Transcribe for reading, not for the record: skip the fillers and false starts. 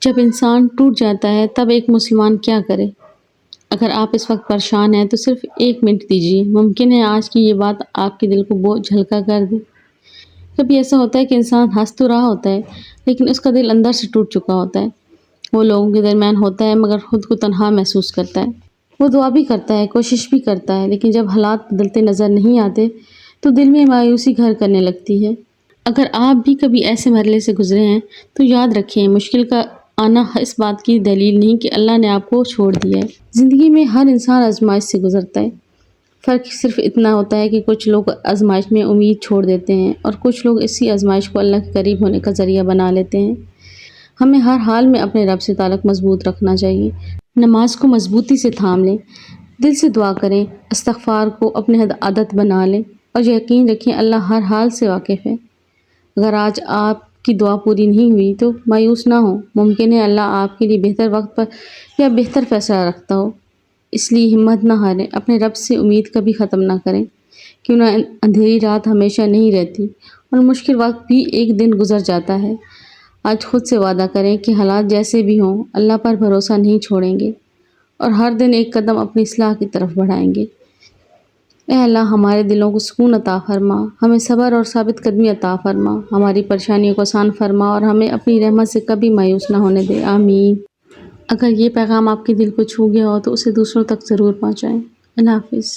جب انسان ٹوٹ جاتا ہے تب ایک مسلمان کیا کرے؟ اگر آپ اس وقت پریشان ہیں تو صرف 1 منٹ دیجیے، ممکن ہے آج کی یہ بات آپ کے دل کو بہت ہلکا کر دے۔ کبھی ایسا ہوتا ہے کہ انسان ہنس تو رہا ہوتا ہے لیکن اس کا دل اندر سے ٹوٹ چکا ہوتا ہے۔ وہ لوگوں کے درمیان ہوتا ہے مگر خود کو تنہا محسوس کرتا ہے۔ وہ دعا بھی کرتا ہے، کوشش بھی کرتا ہے، لیکن جب حالات بدلتے نظر نہیں آتے تو دل میں مایوسی گھر کرنے لگتی ہے۔ اگر آپ بھی کبھی ایسے مرحلے سے گزرے ہیں تو یاد رکھیں، مشکل کا آنا اس بات کی دلیل نہیں کہ اللہ نے آپ کو چھوڑ دیا ہے۔ زندگی میں ہر انسان آزمائش سے گزرتا ہے۔ فرق صرف اتنا ہوتا ہے کہ کچھ لوگ آزمائش میں امید چھوڑ دیتے ہیں اور کچھ لوگ اسی آزمائش کو اللہ کے قریب ہونے کا ذریعہ بنا لیتے ہیں۔ ہمیں ہر حال میں اپنے رب سے تعلق مضبوط رکھنا چاہیے۔ نماز کو مضبوطی سے تھام لیں، دل سے دعا کریں، استغفار کو اپنے عادت بنا لیں اور یقین رکھیں اللہ ہر حال سے واقف ہے۔ اگر آج آپ کی دعا پوری نہیں ہوئی تو مایوس نہ ہوں، ممکن ہے اللہ آپ کے لیے بہتر وقت پر یا بہتر فیصلہ رکھتا ہو۔ اس لیے ہمت نہ ہاریں، اپنے رب سے امید کبھی ختم نہ کریں، کیوں نہ اندھیری رات ہمیشہ نہیں رہتی اور مشکل وقت بھی ایک دن گزر جاتا ہے۔ آج خود سے وعدہ کریں کہ حالات جیسے بھی ہوں اللہ پر بھروسہ نہیں چھوڑیں گے اور ہر دن ایک قدم اپنی اصلاح کی طرف بڑھائیں گے۔ اے اللہ، ہمارے دلوں کو سکون عطا فرما، ہمیں صبر اور ثابت قدمی عطا فرما، ہماری پریشانیوں کو آسان فرما اور ہمیں اپنی رحمت سے کبھی مایوس نہ ہونے دے، آمین۔ اگر یہ پیغام آپ کے دل کو چھو گیا ہو تو اسے دوسروں تک ضرور پہنچائیں۔ اللہ حافظ۔